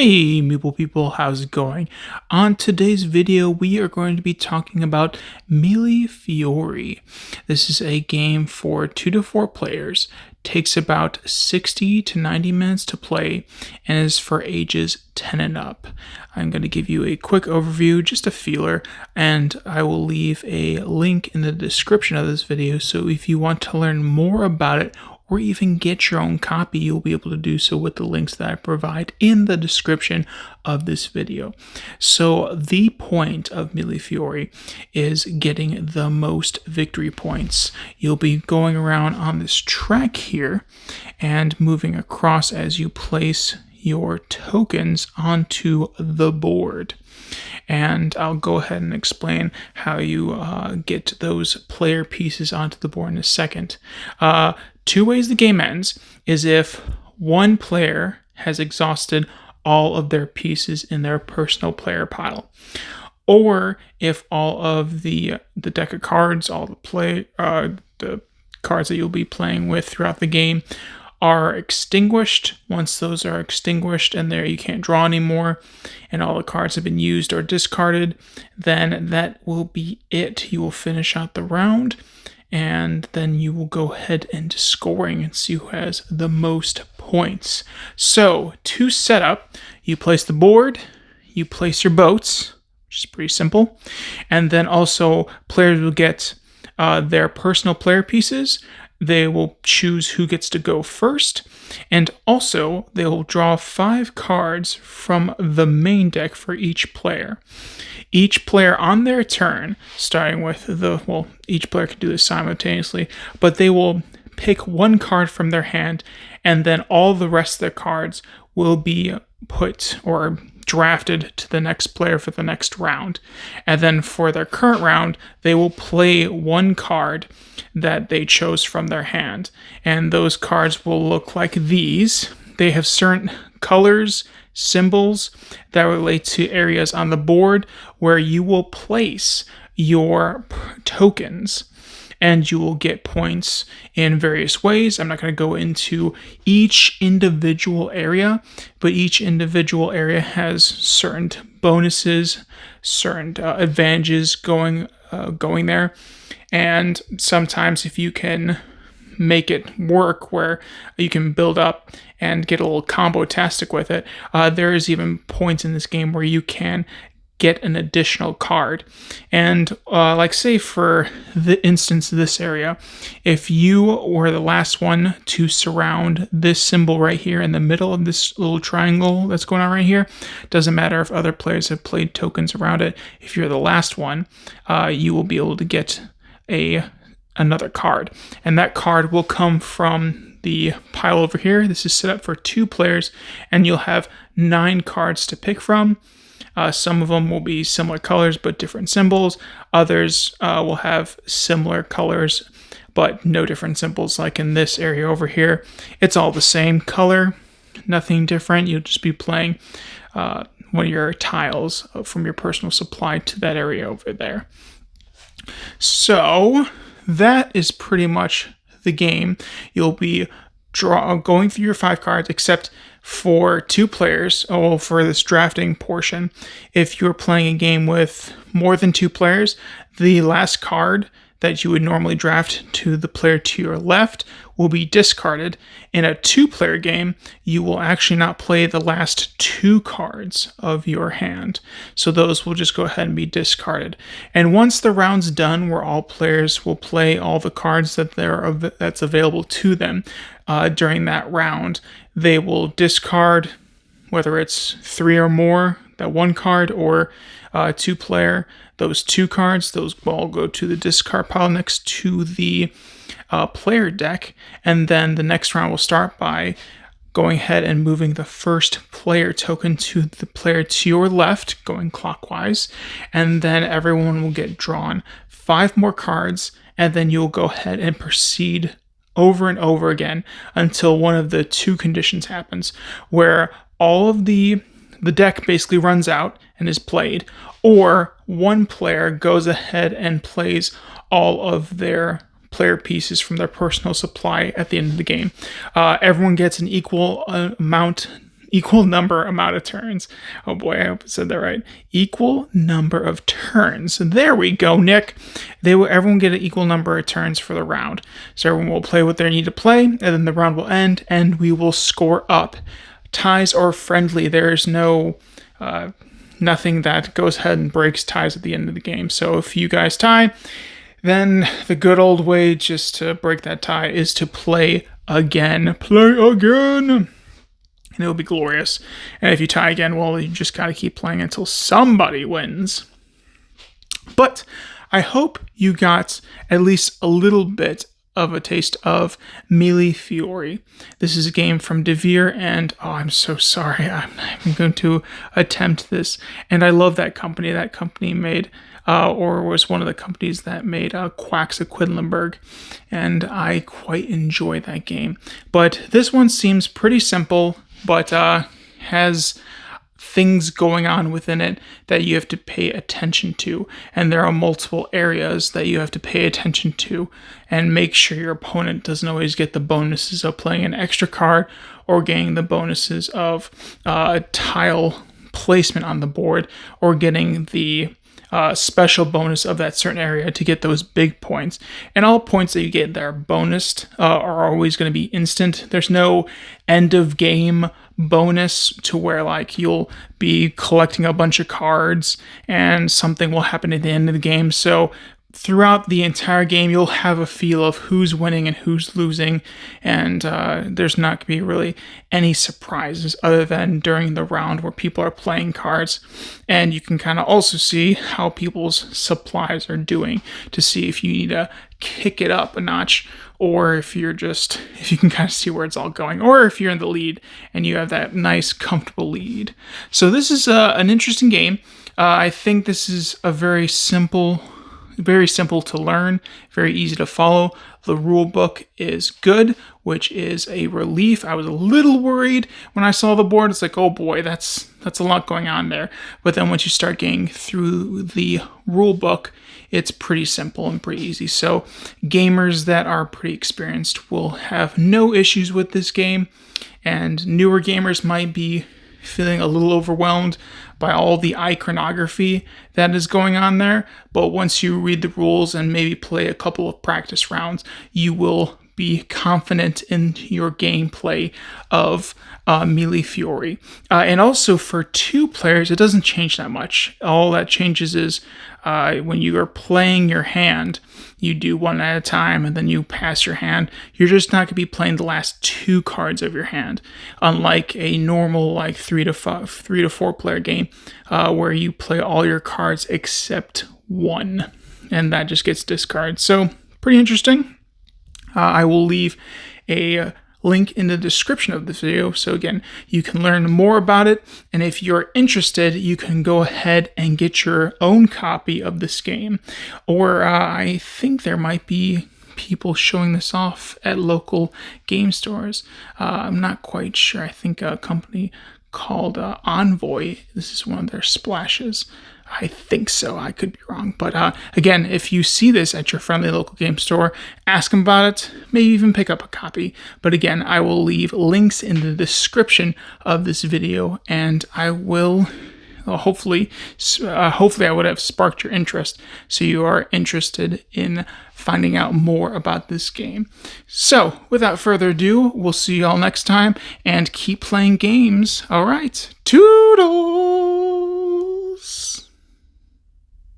Hey Meeple people, how's it going? On today's video, we are going to be talking about Mille Fiori. This is a game for 2 to 4 players, takes about 60 to 90 minutes to play, and is for ages 10 and up. I'm going to give you a quick overview, just a feeler, and I will leave a link in the description of this video, so if you want to learn more about it, or even get your own copy, you'll be able to do so with the links that I provide in the description of this video. So the point of Mille Fiori is getting the most victory points. You'll be going around on this track here and moving across as you place your tokens onto the board. And I'll go ahead and explain how you get those player pieces onto the board in a second. Two ways the game ends is if one player has exhausted all of their pieces in their personal player pile, or if all of the deck of cards, all the cards that you'll be playing with throughout the game are extinguished. Once those are extinguished and there you can't draw anymore and all the cards have been used or discarded, then that will be it. You will finish out the round and then you will go ahead into scoring and see who has the most points. So to set up, you place the board, you place your boats, which is pretty simple, and then also players will get their personal player pieces. They will choose who gets to go first, and also they will draw 5 cards from the main deck for each player. Each player on their turn, starting with each player can do this simultaneously, but they will pick 1 card from their hand, and then all the rest of their cards will be put or drafted to the next player for the next round. And then for their current round, they will play 1 card that they chose from their hand. And those cards will look like these. They have certain colors, symbols that relate to areas on the board where you will place your tokens. And you will get points in various ways. I'm not going to go into each individual area, but each individual area has certain bonuses, certain advantages going there. And sometimes if you can make it work where you can build up and get a little combo-tastic with it, there is even points in this game where you can get an additional card. And like say for the instance of this area, if you were the last one to surround this symbol right here in the middle of this little triangle that's going on right here, doesn't matter if other players have played tokens around it, if you're the last one, you will be able to get another card. And that card will come from the pile over here. This is set up for 2 players, and you'll have 9 cards to pick from. Some of them will be similar colors but different symbols. Others will have similar colors but no different symbols, like in this area over here. It's all the same color, nothing different. You'll just be playing one of your tiles from your personal supply to that area over there. So that is pretty much the game. You'll be going through your 5 cards, except for 2 players, for this drafting portion. If you're playing a game with more than 2 players, the last card that you would normally draft to the player to your left will be discarded. In a 2-player game, you will actually not play the last 2 cards of your hand. So those will just go ahead and be discarded. And once the round's done, where all players will play all the cards that's available to them during that round, they will discard, whether it's 3 or more, that 1 card, or 2-player, those 2 cards, those will all go to the discard pile next to the player deck. And then the next round will start by going ahead and moving the first player token to the player to your left, going clockwise. And then everyone will get drawn 5 more cards, and then you'll go ahead and proceed over and over again until one of the 2 conditions happens, where all of the deck basically runs out and is played, or one player goes ahead and plays all of their player pieces from their personal supply at the end of the game. Everyone gets an equal amount equal number amount of turns. Oh boy, I hope I said that right. Equal number of turns. There we go, Nick. Everyone get an equal number of turns for the round. So everyone will play what they need to play, and then the round will end, and we will score up. Ties or friendly. There is no nothing that goes ahead and breaks ties at the end of the game. So if you guys tie, then the good old way just to break that tie is to play again. Play again! And it'll be glorious. And if you tie again, well, you just gotta keep playing until somebody wins. But I hope you got at least a little bit of a taste of Mille Fiori. This is a game from Devere, and oh, I'm so sorry. I'm going to attempt this. And I love that company. That company made, or was one of the companies that made Quacks of Quedlinburg, and I quite enjoy that game. But this one seems pretty simple, but has things going on within it that you have to pay attention to, and there are multiple areas that you have to pay attention to and make sure your opponent doesn't always get the bonuses of playing an extra card or getting the bonuses of tile placement on the board or getting the special bonus of that certain area to get those big points. And all points that you get that are bonused are always going to be instant. There's no end of game bonus to where like you'll be collecting a bunch of cards and something will happen at the end of the game. So throughout the entire game, you'll have a feel of who's winning and who's losing, and there's not going to be really any surprises other than during the round where people are playing cards. And you can kind of also see how people's supplies are doing to see if you need to kick it up a notch, or if you can kind of see where it's all going, or if you're in the lead and you have that nice, comfortable lead. So this is an interesting game. I think this is a very simple to learn, very easy to follow. The rule book is good, which is a relief. I was a little worried when I saw the board. It's like, oh boy, that's a lot going on there. But then once you start getting through the rule book, it's pretty simple and pretty easy. So gamers that are pretty experienced will have no issues with this game, and newer gamers might be feeling a little overwhelmed by all the iconography that is going on there. But once you read the rules and maybe play a couple of practice rounds, you will be confident in your gameplay of Mille Fiori. And also for 2 players, it doesn't change that much. All that changes is when you are playing your hand, you do one at a time and then you pass your hand. You're just not going to be playing the last 2 cards of your hand, unlike a normal like 3 to 4 player game where you play all your cards except 1, and that just gets discarded. So pretty interesting. I will leave a link in the description of this video, so again, you can learn more about it, and if you're interested, you can go ahead and get your own copy of this game, or I think there might be people showing this off at local game stores. I'm not quite sure. I think a company called Envoy, this is one of their splashes. I think so. I could be wrong. But again, if you see this at your friendly local game store, ask them about it. Maybe even pick up a copy. But again, I will leave links in the description of this video, and I will hopefully I would have sparked your interest, so you are interested in finding out more about this game. So without further ado, we'll see you all next time, and keep playing games. All right, toodle.